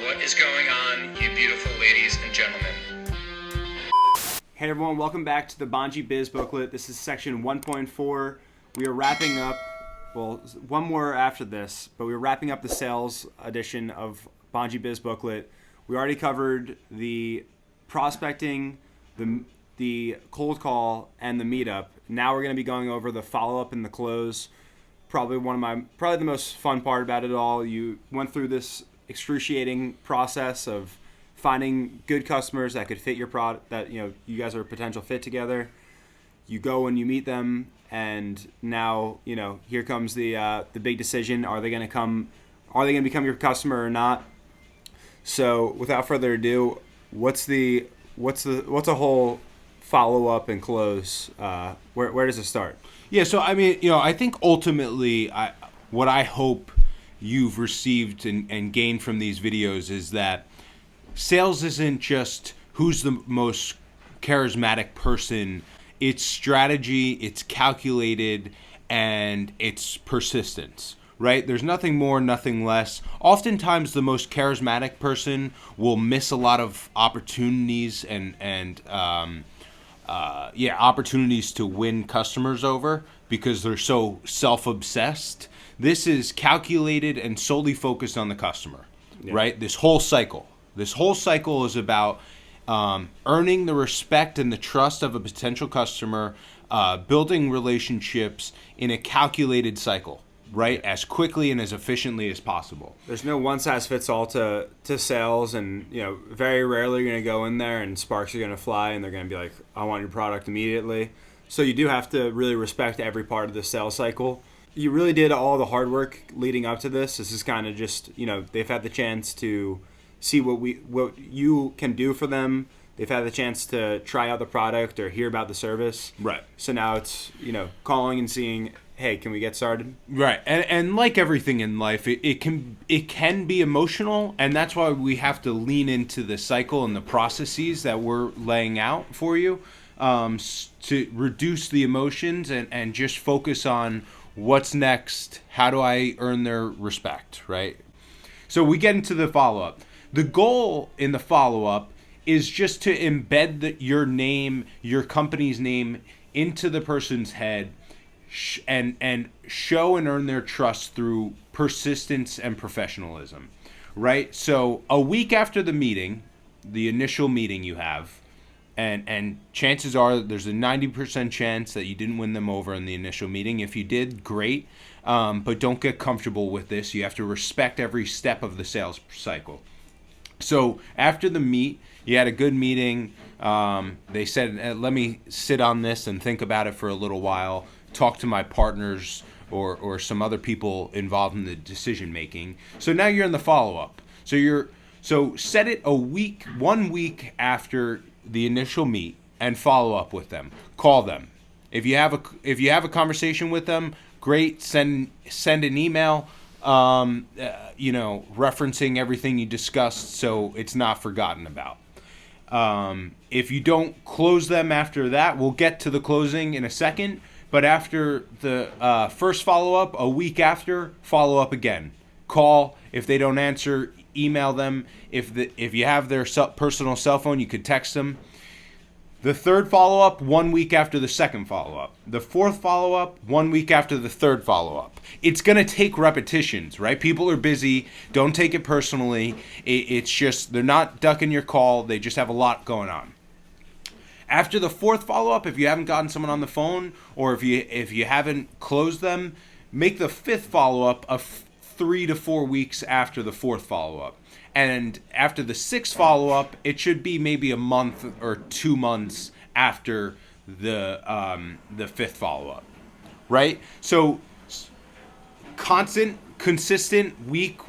What is going on, you beautiful ladies and gentlemen? Hey everyone, welcome back to the Bonji Biz Booklet. This is section 1.4. We are wrapping up, well, one more after this, but we're wrapping up the sales edition of Bonji Biz Booklet. We already covered the prospecting, the cold call, and the meetup. Now we're going to be going over the follow-up and the close. Probably the most fun part about it all. You went through this excruciating process of finding good customers that could fit your product, that you guys are a potential fit together. You go and you meet them, and now here comes the big decision: are they going to become your customer or not? So without further ado, what's a whole follow up and close? Where does it start? Yeah, so I mean, I think ultimately, what I hope you've received and gained from these videos is that sales isn't just who's the most charismatic person. It's strategy, it's calculated, and it's persistence, right? There's nothing more, nothing less. Oftentimes, the most charismatic person will miss a lot of opportunities and opportunities to win customers over because they're so self-obsessed. This is calculated and solely focused on the customer, right? This whole cycle is about earning the respect and the trust of a potential customer, building relationships in a calculated cycle, right? As quickly and as efficiently as possible. There's no one size fits all to sales, and very rarely you're going to go in there and sparks are going to fly and they're going to be like, I want your product immediately. So you do have to really respect every part of the sales cycle. You really did all the hard work leading up to this. This is kind of just, they've had the chance to see what you can do for them. They've had the chance to try out the product or hear about the service. Right. So now it's, calling and seeing, hey, can we get started? Right. And like everything in life, it can be emotional, and that's why we have to lean into the cycle and the processes that we're laying out for you to reduce the emotions and just focus on what's next. How do I earn their respect, right? So we get into the follow-up. The goal in the follow-up is just to embed your name, your company's name, into the person's head and show and earn their trust through persistence and professionalism, right? So a week after the meeting, the initial meeting you have, and chances are there's a 90% chance that you didn't win them over in the initial meeting. If you did, great, but don't get comfortable with this. You have to respect every step of the sales cycle. So after the meet, you had a good meeting. They said, let me sit on this and think about it for a little while, talk to my partners or some other people involved in the decision making. So now you're in the follow-up. So set it 1 week after the initial meet and follow up with them. Call them. If you have a conversation with them, great. Send an email. Referencing everything you discussed so it's not forgotten about. If you don't close them after that, we'll get to the closing in a second, but after the first follow-up, a week after, follow up again. Call. If they don't answer, email them. If you have their personal cell phone, you could text them. The third follow-up, 1 week after the second follow-up. The fourth follow-up, 1 week after the third follow-up. It's going to take repetitions, right? People are busy. Don't take it personally. It's just they're not ducking your call. They just have a lot going on. After the fourth follow-up, if you haven't gotten someone on the phone or if you haven't closed them, make the fifth follow-up 3 to 4 weeks after the fourth follow-up. And after the sixth follow-up, it should be maybe a month or 2 months after the fifth follow-up, right? So consistent, week,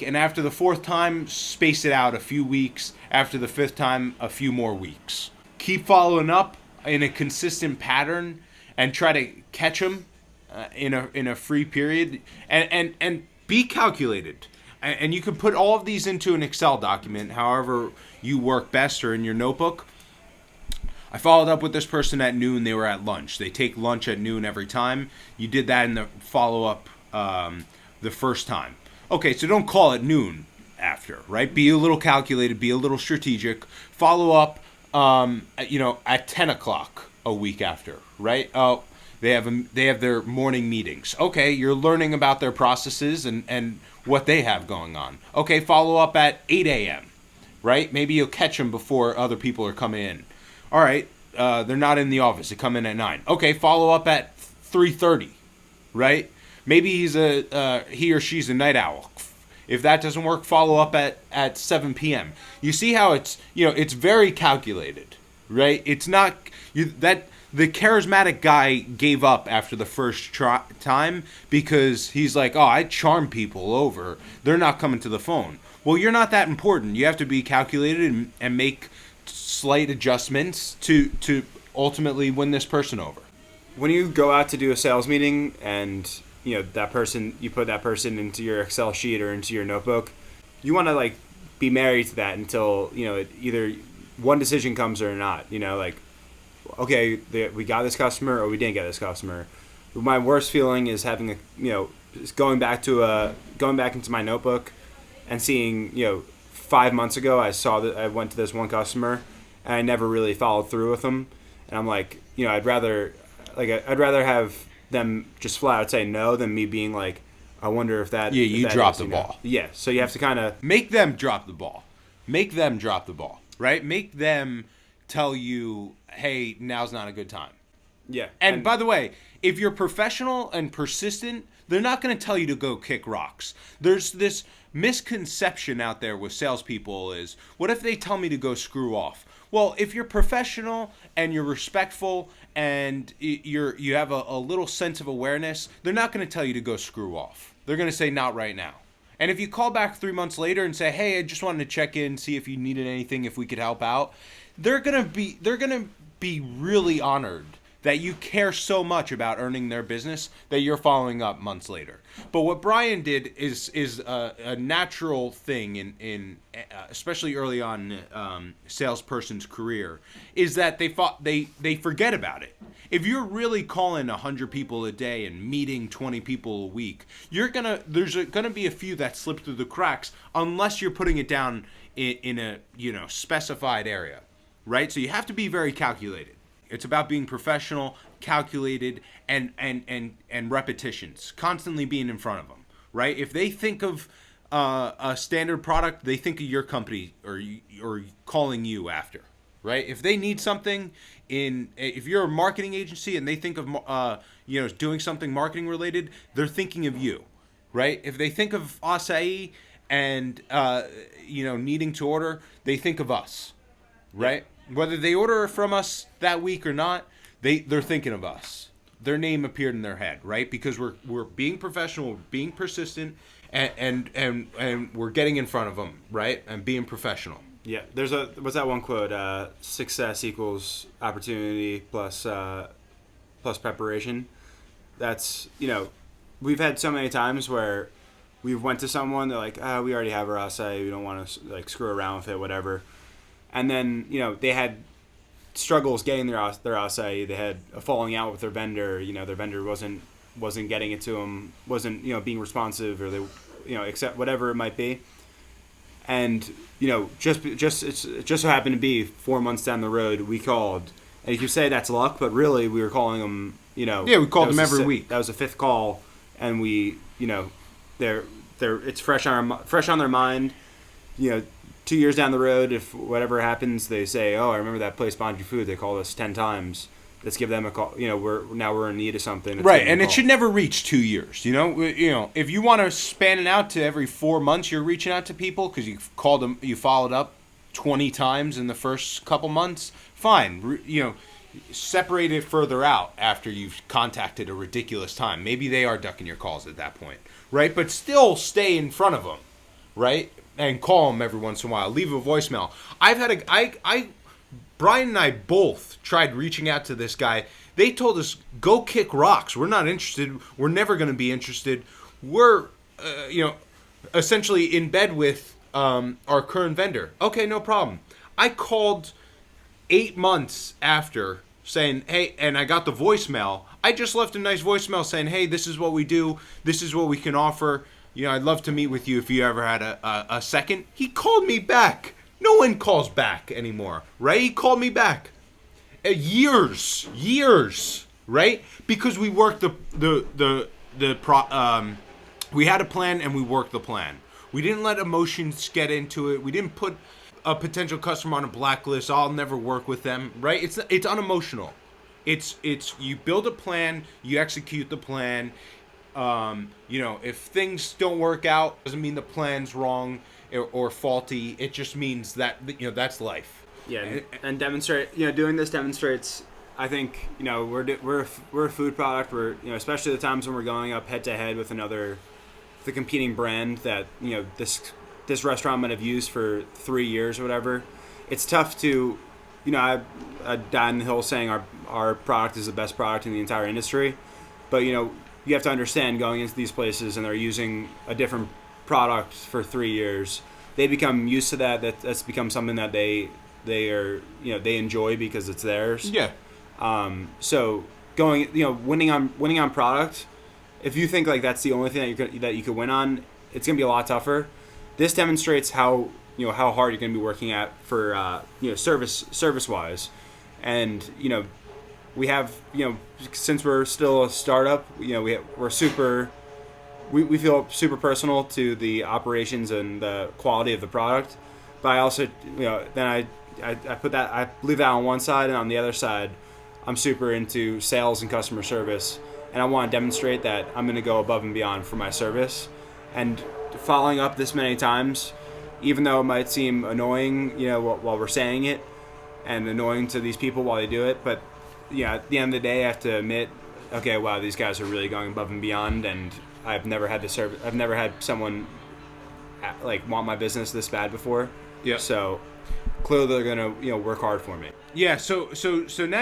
and after the fourth time, space it out a few weeks. After the fifth time, a few more weeks. Keep following up in a consistent pattern and try to catch them in a free period and be calculated. And you can put all of these into an Excel document, however you work best, or in your notebook. I followed up with this person at noon. They were at lunch. They take lunch at noon every time. You did that in the follow-up the first time. Okay, so don't call it noon. after, right? Be a little calculated, be a little strategic. Follow up, at 10 o'clock a week after, right? Oh, they have their morning meetings. Okay, you're learning about their processes and what they have going on. Okay, follow up at 8 a.m., right? Maybe you'll catch them before other people are coming in. All right, they're not in the office. They come in at 9. Okay, follow up at 3:30, right? Maybe he or she's a night owl. If that doesn't work, follow up at 7 p.m. You see how it's very calculated, right? It's not that the charismatic guy gave up after the first time because he's like, oh, I charm people over. They're not coming to the phone. Well, you're not that important. You have to be calculated and make slight adjustments to ultimately win this person over. When you go out to do a sales meeting and that person, you put that person into your Excel sheet or into your notebook, you want to be married to that until either one decision comes or not. Okay, we got this customer or we didn't get this customer. My worst feeling is having is going back into my notebook and seeing 5 months ago I saw that I went to this one customer and I never really followed through with them, and I'm like, I'd rather have them just flat out say no than me being like, I wonder if that. Yeah, you dropped the ball. Yeah, so you have to kind of make them drop the ball. Make them drop the ball, right? Make them tell you, hey, now's not a good time. Yeah. And by the way, if you're professional and persistent, they're not going to tell you to go kick rocks. There's this misconception out there with salespeople is, what if they tell me to go screw off? Well, if you're professional and you're respectful and you have a little sense of awareness, they're not going to tell you to go screw off. They're going to say, not right now. And if you call back 3 months later and say, hey, I just wanted to check in, see if you needed anything, if we could help out, they're going to be really honored that you care so much about earning their business that you're following up months later. But what Brian did is a natural thing in especially early on salesperson's career, is that they forget about it. If you're really calling 100 people a day and meeting 20 people a week, there's gonna be a few that slip through the cracks unless you're putting it down in a specified area, right? So you have to be very calculated. It's about being professional, calculated, and repetitions. Constantly being in front of them, right? If they think of a standard product, they think of your company or calling you after, right? If they need something if you're a marketing agency and they think of doing something marketing related, they're thinking of you, right? If they think of acai and needing to order, they think of us, right? Yeah. Whether they order from us that week or not, they're thinking of us. Their name appeared in their head, right? Because we're being professional, we're being persistent, and we're getting in front of them, right? And being professional. Yeah, what's that one quote? Success equals opportunity plus preparation. That's we've had so many times where we went to someone, they're like, we already have our acai, we don't want to screw around with it, whatever. And then, they had struggles getting their acai. They had a falling out with their vendor. Their vendor wasn't getting it to them, wasn't, being responsive, or they, accept whatever it might be. And, it just so happened to be 4 months down the road, we called. And you could say that's luck, but really we were calling them, Yeah, we called them every week. That was the 5th call. And we, it's fresh on their mind, 2 years down the road, if whatever happens, they say, "Oh, I remember that place, Bonji Foods. They called us 10 times. Let's give them a call. We're in need of something." Right, and it should never reach 2 years. If you want to span it out to every 4 months, you're reaching out to people because you called them, you followed up 20 times in the first couple months. Fine, separate it further out after you've contacted a ridiculous time. Maybe they are ducking your calls at that point, right? But still stay in front of them, right? And call them every once in a while. Leave a voicemail. Brian and I both tried reaching out to this guy. They told us, go kick rocks. We're not interested. We're never going to be interested. We're, essentially in bed with our current vendor. Okay, no problem. I called 8 months after saying, hey, and I got the voicemail. I just left a nice voicemail saying, hey, this is what we do. This is what we can offer. I'd love to meet with you if you ever had a second. He called me back. No one calls back anymore, right? He called me back. Years, right? Because we worked we had a plan and we worked the plan. We didn't let emotions get into it. We didn't put a potential customer on a blacklist. I'll never work with them, right? It's unemotional. It's you build a plan, you execute the plan. If things don't work out, doesn't mean the plan's wrong or faulty. It just means that that's life. Yeah, and demonstrate. Doing this demonstrates. I think we're a food product. We're especially the times when we're going up head to head with the competing brand that this restaurant might have used for 3 years or whatever. It's tough to, I die on the hill saying our product is the best product in the entire industry, but you have to understand going into these places and they're using a different product for 3 years. They become used to that. That's become something that they are they enjoy because it's theirs. Yeah. So going winning on product. If you think like that's the only thing that you could win on, it's gonna be a lot tougher. This demonstrates how how hard you're gonna be working at for service wise, and we have since we're still a startup, we feel super personal to the operations and the quality of the product, but I also then I leave that on one side, and on the other side, I'm super into sales and customer service, and I want to demonstrate that I'm going to go above and beyond for my service. And following up this many times, even though it might seem annoying, while we're saying it, and annoying to these people while they do it, but at the end of the day, I have to admit, okay, wow, these guys are really going above and beyond, and I've never had someone want my business this bad before. Yeah. So clearly they're gonna work hard for me. Yeah. So now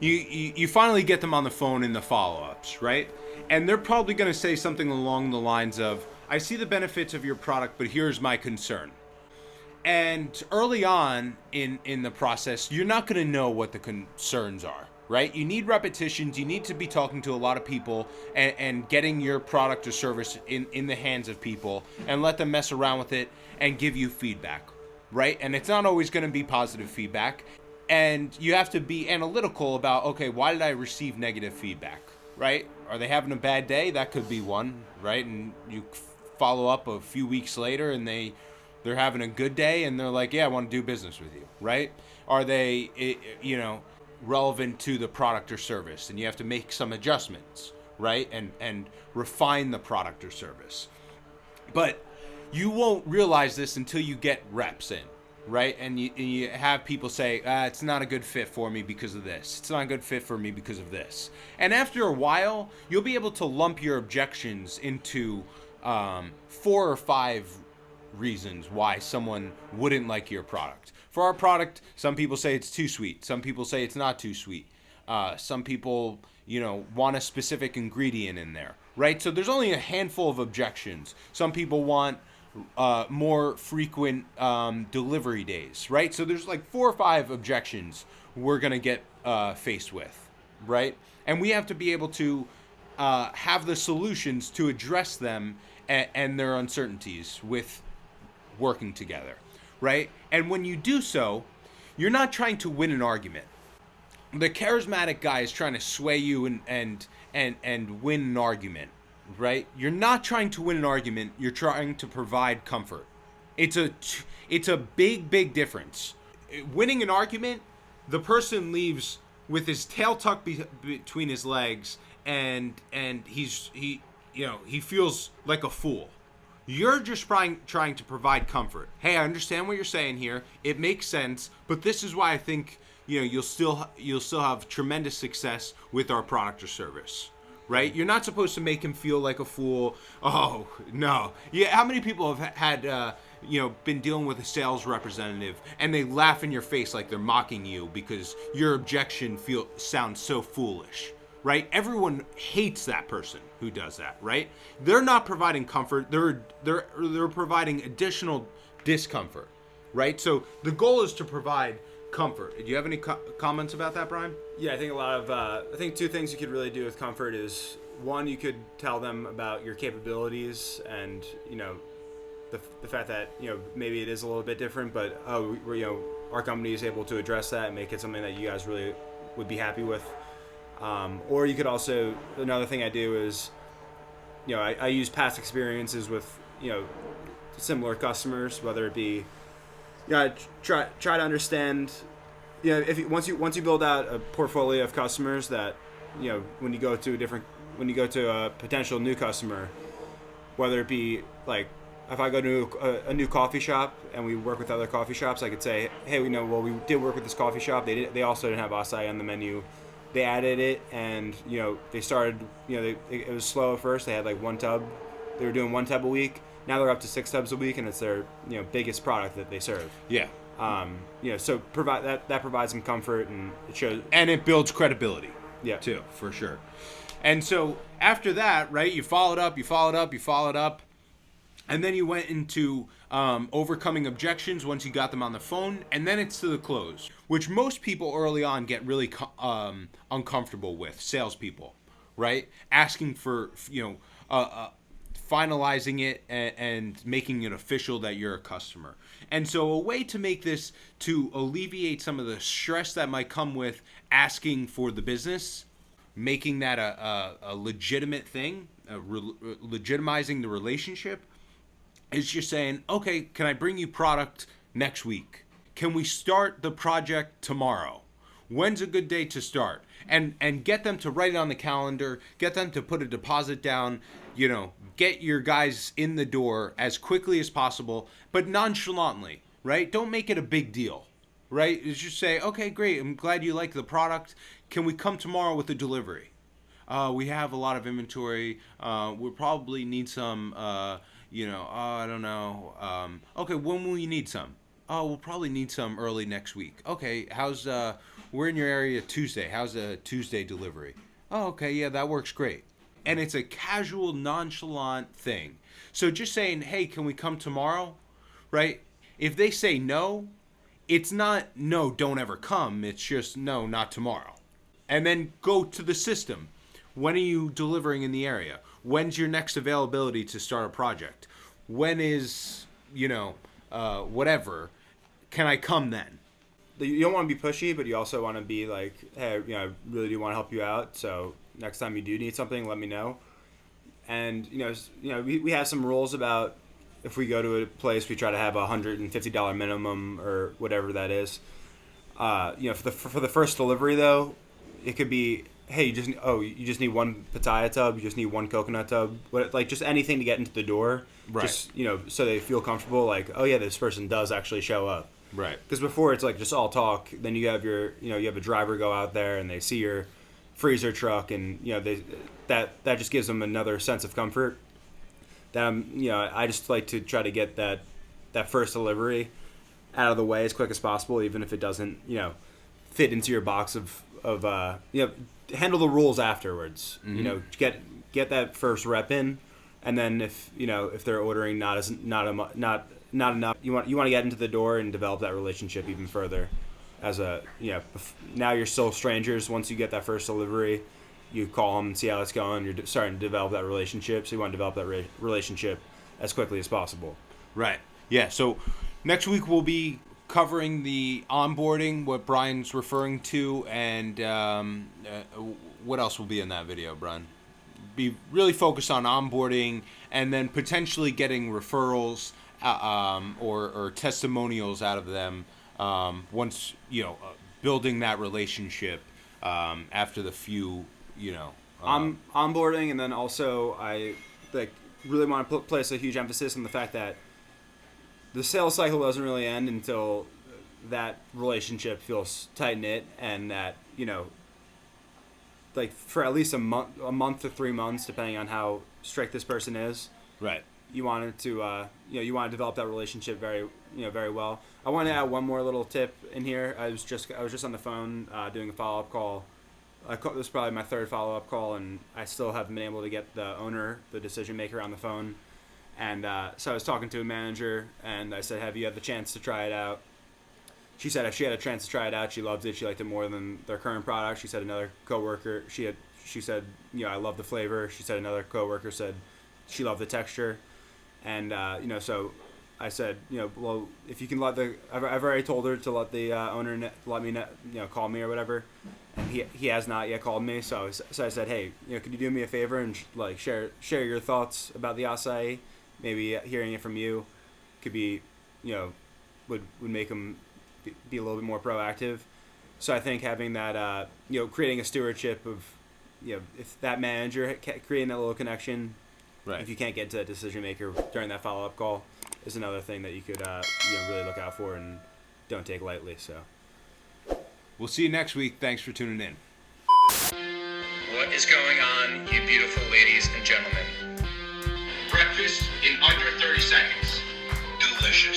you finally get them on the phone in the follow-ups, right? And they're probably going to say something along the lines of, I see the benefits of your product, but here's my concern. And early on in the process, you're not going to know what the concerns are, right? You need repetitions. You need to be talking to a lot of people and getting your product or service in the hands of people and let them mess around with it and give you feedback, right? And it's not always going to be positive feedback. And you have to be analytical about, okay, why did I receive negative feedback, right? Are they having a bad day? That could be one, right? And you follow up a few weeks later and they're having a good day and they're like, yeah, I want to do business with you, right? Are they, relevant to the product or service? And you have to make some adjustments, right? And refine the product or service. But you won't realize this until you get reps in, right? And you have people say, it's not a good fit for me because of this. It's not a good fit for me because of this. And after a while, you'll be able to lump your objections into 4 or 5 reasons why someone wouldn't like your product. For our product, some people say it's too sweet. Some people say it's not too sweet. Some people, want a specific ingredient in there, right? So there's only a handful of objections. Some people want more frequent delivery days, right? So there's like 4 or 5 objections we're going to get faced with, right? And we have to be able to have the solutions to address them and their uncertainties with working together, right? And when you do so, you're not trying to win an argument. The charismatic guy is trying to sway you and win an argument, right? You're not trying to win an argument. You're trying to provide comfort. It's a big difference. Winning an argument, the person leaves with his tail tucked between his legs, and he feels like a fool. You're just trying to provide comfort. Hey, I understand what you're saying here. It makes sense, but this is why I think you'll still have tremendous success with our product or service. Right? You're not supposed to make him feel like a fool. Oh, no. Yeah, how many people have had been dealing with a sales representative and they laugh in your face like they're mocking you because your objection sounds so foolish, right? Everyone hates that person who does that, right? They're not providing comfort. They're providing additional discomfort, right? So the goal is to provide comfort. Do you have any comments about that, Brian? Yeah, I think I think 2 things you could really do with comfort is one, you could tell them about your capabilities and, the fact that, maybe it is a little bit different, but, our company is able to address that and make it something that you guys really would be happy with. Or you could also, another thing I do is, I use past experiences with, similar customers, whether it be, try to understand, once you build out a portfolio of customers that, when you go to a potential new customer, whether it be like, if I go to a new coffee shop and we work with other coffee shops, I could say, hey, we did work with this coffee shop. They also didn't have acai on the menu. They added it, and they started. It was slow at first. They had like one tub. They were doing one tub a week. Now they're up to 6 tubs a week, and it's their biggest product that they serve. Yeah. So provide that provides some comfort, and it shows, and it builds credibility. Yeah. Too, for sure. And so after that, right, you followed up. And then you went into overcoming objections once you got them on the phone, and then it's to the close, which most people early on get really uncomfortable with, salespeople, right? Asking for, finalizing it and making it official that you're a customer. And so a way to make this, to alleviate some of the stress that might come with asking for the business, making that a legitimate thing, legitimizing the relationship, is just saying, okay, can I bring you product next week? Can we start the project tomorrow? When's a good day to start? And get them to write it on the calendar, get them to put a deposit down, get your guys in the door as quickly as possible, but nonchalantly, right? Don't make it a big deal, right? It's just say, okay, great, I'm glad you like the product. Can we come tomorrow with a delivery? We have a lot of inventory. We'll probably need some, I don't know. Okay, when will you need some? Oh, we'll probably need some early next week. Okay, we're in your area Tuesday. How's a Tuesday delivery? Oh, okay, yeah, that works great. And it's a casual, nonchalant thing. So just saying, hey, can we come tomorrow? Right? If they say no, it's not no, don't ever come. It's just no, not tomorrow. And then go to the system. When are you delivering in the area? When's your next availability to start a project? When is, whatever. Can I come then? You don't want to be pushy, but you also want to be like, hey, I really do want to help you out. So next time you do need something, let me know. And, we have some rules about if we go to a place, we try to have $150 minimum or whatever that is. For the first delivery, though, it could be, hey, you just need one pitaya tub, you just need one coconut tub, just anything to get into the door, right? Just so they feel comfortable, like, oh yeah, this person does actually show up, right? Because before it's like just all talk. Then you have you have a driver go out there and they see your freezer truck, and that just gives them another sense of comfort. That I just like to try to get that first delivery out of the way as quick as possible, even if it doesn't fit into your box of handle the rules afterwards. Mm-hmm. Get that first rep in, and then if they're ordering not enough, you want to get into the door and develop that relationship even further. Now you're still strangers. Once you get that first delivery, you call them and see how it's going. You're starting to develop that relationship, so you want to develop that relationship as quickly as possible. Right. Yeah. So next week we'll be covering the onboarding, what Brian's referring to, and what else will be in that video, Brian? Be really focused on onboarding, and then potentially getting referrals or testimonials out of them once building that relationship after the few onboarding. And then also I really want to place a huge emphasis on the fact that the sales cycle doesn't really end until that relationship feels tight-knit, and that, for at least a month to 3 months, depending on how strict this person is. Right. You want it to, you want to develop that relationship very well. I want to add one more little tip in here. I was just on the phone doing a follow-up call. This is probably my third follow-up call, and I still haven't been able to get the owner, the decision maker, on the phone. And so I was talking to a manager, and I said, have you had the chance to try it out? She said if she had a chance to try it out, she loved it. She liked it more than their current product. She said another coworker, she she said, I love the flavor. She said another coworker said she loved the texture, and so I said, well, if you can let I've already told her to let the owner let me call me or whatever, and he has not yet called me. So I said, hey, could you do me a favor and share your thoughts about the acai? Maybe hearing it from you could be, would make them be a little bit more proactive. So I think having that, creating a stewardship of, if that manager creating that little connection, Right. if you can't get to that decision maker during that follow-up call, is another thing that you could really look out for and don't take lightly. So We'll see you next week. Thanks for tuning in. What is going on, you beautiful ladies and gentlemen? Breakfast in under 30 seconds. Delicious.